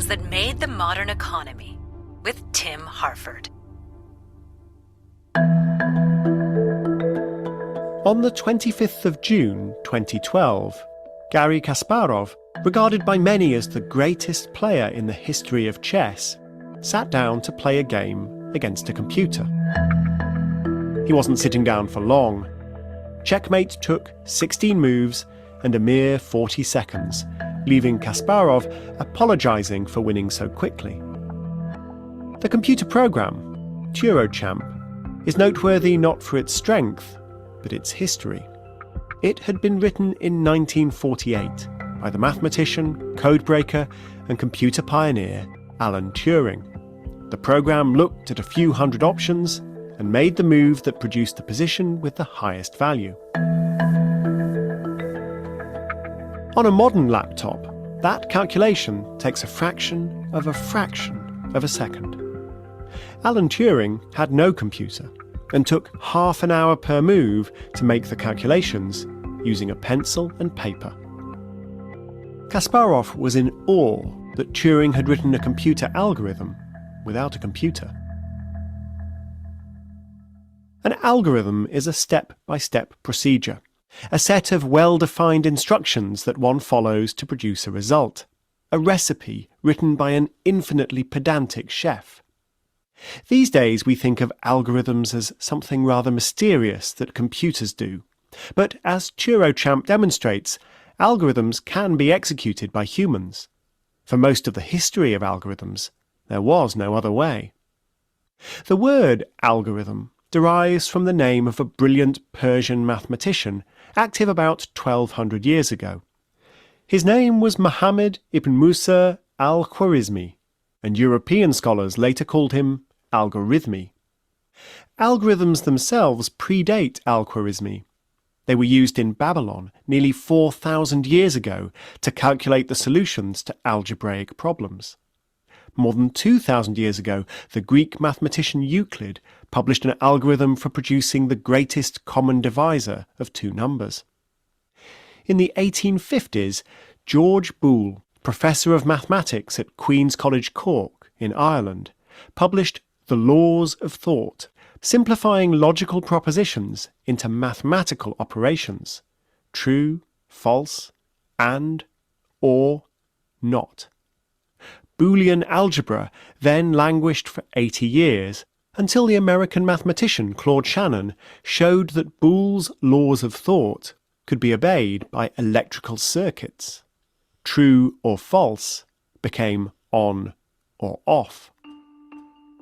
things that made the modern economy with Tim Harford. On the 25th of June 2012, Garry Kasparov, regarded by many as the greatest player in the history of chess, sat down to play a game against a computer. He wasn't sitting down for long. Checkmate took 16 moves and a mere 40 seconds, leaving Kasparov apologising for winning so quickly. The computer program, Turochamp, is noteworthy not for its strength, but its history. It had been written in 1948 by the mathematician, codebreaker, and computer pioneer Alan Turing. The program looked at a few hundred options and made the move that produced the position with the highest value. On a modern laptop, that calculation takes a fraction of a second. Alan Turing had no computer and took half an hour per move to make the calculations using a pencil and paper. Kasparov was in awe that Turing had written a computer algorithm without a computer. An algorithm is a step-by-step procedure, a set of well-defined instructions that one follows to produce a result, a recipe written by an infinitely pedantic chef. These days we think of algorithms as something rather mysterious that computers do, but as Turochamp demonstrates, algorithms can be executed by humans. For most of the history of algorithms, there was no other way. The word algorithm derives from the name of a brilliant Persian mathematician active about 1200 years ago. His name was Muhammad ibn Musa al-Khwarizmi, and European scholars later called him algorithmi. Algorithms themselves predate al-Khwarizmi. They were used in Babylon nearly 4,000 years ago to calculate the solutions to algebraic problems. More than 2,000 years ago, the Greek mathematician Euclid published an algorithm for producing the greatest common divisor of two numbers. In the 1850s, George Boole, professor of mathematics at Queen's College Cork in Ireland, published The Laws of Thought, simplifying logical propositions into mathematical operations: true, false, and, or, not. Boolean algebra then languished for 80 years, until the American mathematician Claude Shannon showed that Boole's laws of thought could be obeyed by electrical circuits. True or false became on or off.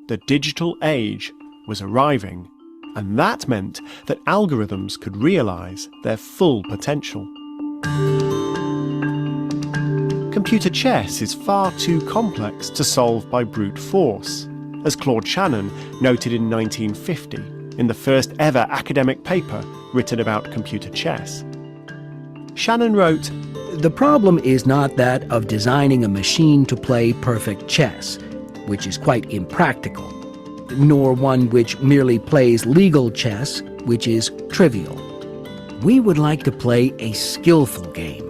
The digital age was arriving, and that meant that algorithms could realise their full potential. Computer chess is far too complex to solve by brute force, as Claude Shannon noted in 1950 in the first ever academic paper written about computer chess. Shannon wrote, "The problem is not that of designing a machine to play perfect chess, which is quite impractical, nor one which merely plays legal chess, which is trivial. We would like to play a skillful game,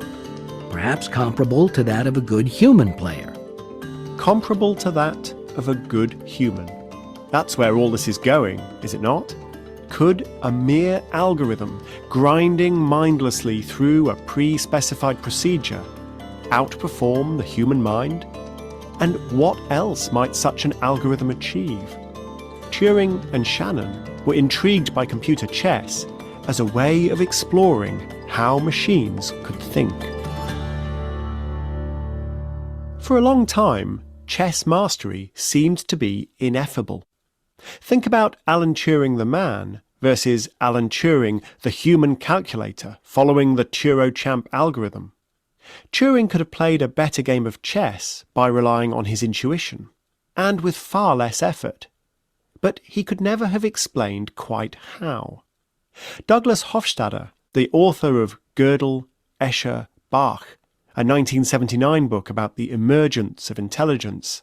perhaps comparable to that of a good human player." Comparable to that of a good human. That's where all this is going, is it not? Could a mere algorithm, grinding mindlessly through a pre-specified procedure, outperform the human mind? And what else might such an algorithm achieve? Turing and Shannon were intrigued by computer chess as a way of exploring how machines could think. For a long time, chess mastery seemed to be ineffable. Think about Alan Turing the man versus Alan Turing the human calculator following the Turochamp algorithm. Turing could have played a better game of chess by relying on his intuition, and with far less effort. But he could never have explained quite how. Douglas Hofstadter, the author of Gödel, Escher, Bach, a 1979 book about the emergence of intelligence,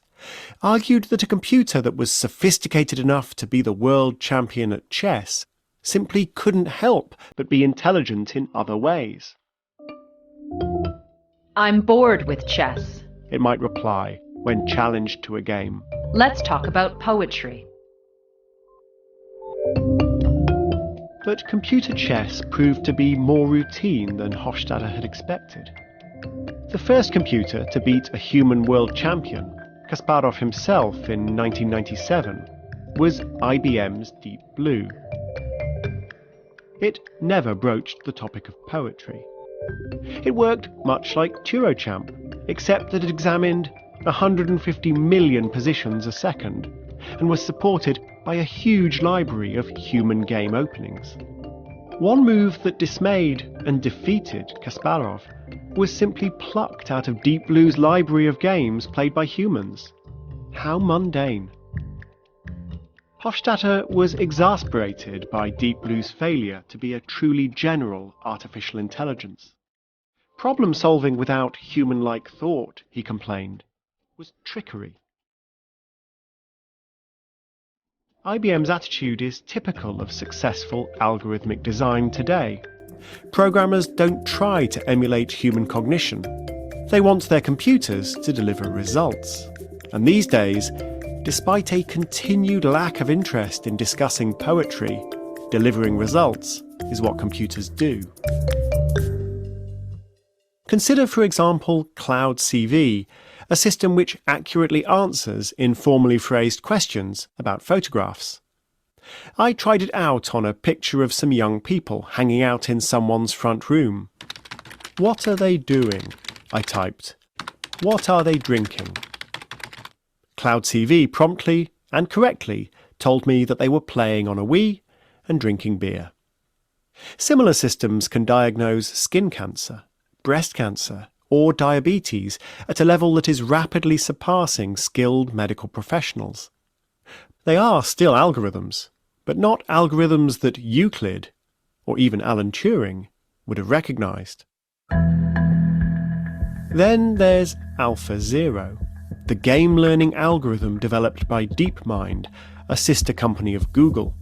argued that a computer that was sophisticated enough to be the world champion at chess simply couldn't help but be intelligent in other ways. "I'm bored with chess," it might reply, when challenged to a game. Let's talk about poetry. But computer chess proved to be more routine than Hofstadter had expected. The first computer to beat a human world champion, Kasparov himself in 1997, was IBM's Deep Blue. It never broached the topic of poetry. It worked much like TuroChamp, except that it examined 150 million positions a second and was supported by a huge library of human game openings. One move that dismayed and defeated Kasparov was simply plucked out of Deep Blue's library of games played by humans. How mundane. Hofstadter was exasperated by Deep Blue's failure to be a truly general artificial intelligence. Problem solving without human-like thought, he complained, was trickery. IBM's attitude is typical of successful algorithmic design today. Programmers don't try to emulate human cognition. They want their computers to deliver results. And these days, despite a continued lack of interest in discussing poetry, delivering results is what computers do. Consider, for example, Cloud CV, a system which accurately answers informally phrased questions about photographs. I tried it out on a picture of some young people hanging out in someone's front room. "What are they doing?" I typed. "What are they drinking?" Cloud CV promptly and correctly told me that they were playing on a Wii and drinking beer. Similar systems can diagnose skin cancer, breast cancer, or diabetes at a level that is rapidly surpassing skilled medical professionals. They are still algorithms, but not algorithms that Euclid, or even Alan Turing, would have recognised. Then there's AlphaZero, the game learning algorithm developed by DeepMind, a sister company of Google.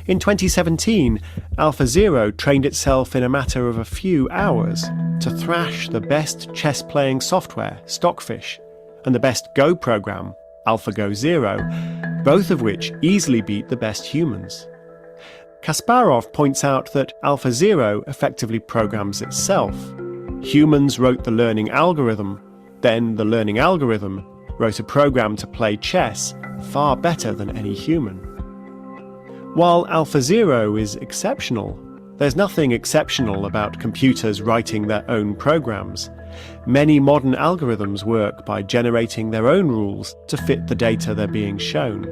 In 2017, AlphaZero trained itself in a matter of a few hours to thrash the best chess-playing software, Stockfish, and the best Go program, AlphaGo Zero, both of which easily beat the best humans. Kasparov points out that AlphaZero effectively programs itself. Humans wrote the learning algorithm, then the learning algorithm wrote a program to play chess far better than any human. While AlphaZero is exceptional, there's nothing exceptional about computers writing their own programs. Many modern algorithms work by generating their own rules to fit the data they're being shown.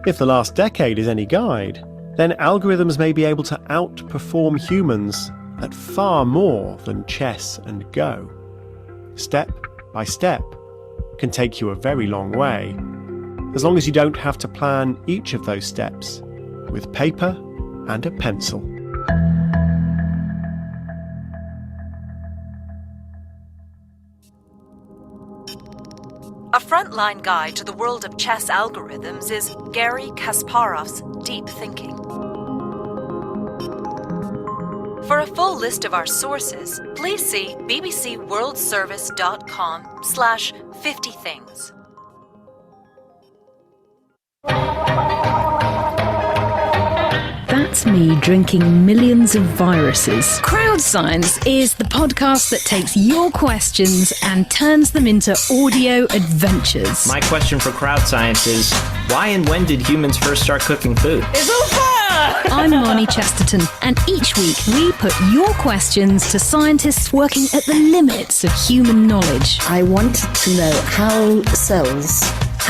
If the last decade is any guide, then algorithms may be able to outperform humans at far more than chess and Go. Step by step can take you a very long way, as long as you don't have to plan each of those steps with paper and a pencil. A frontline guide to the world of chess algorithms is Garry Kasparov's Deep Thinking. For a full list of our sources, please see bbcworldservice.com/50things. That's me drinking millions of viruses. Crowd Science is the podcast that takes your questions and turns them into audio adventures. My question for Crowd Science is, why and when did humans first start cooking food? It's all fun! I'm Marnie Chesterton, and each week we put your questions to scientists working at the limits of human knowledge. I wanted to know how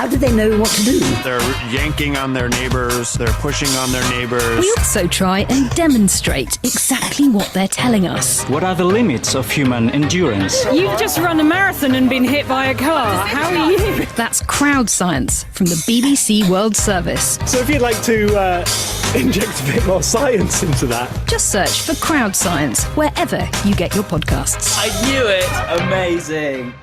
did they know what to do? They're yanking on their neighbors, they're pushing on their neighbors. We also try and demonstrate exactly what they're telling us. What are the limits of human endurance? You've just run a marathon and been hit by a car. How are you? That's Crowd Science from the BBC World Service. So if you'd like to inject a bit more science into that, just search for Crowd Science wherever you get your podcasts. I knew it! Amazing!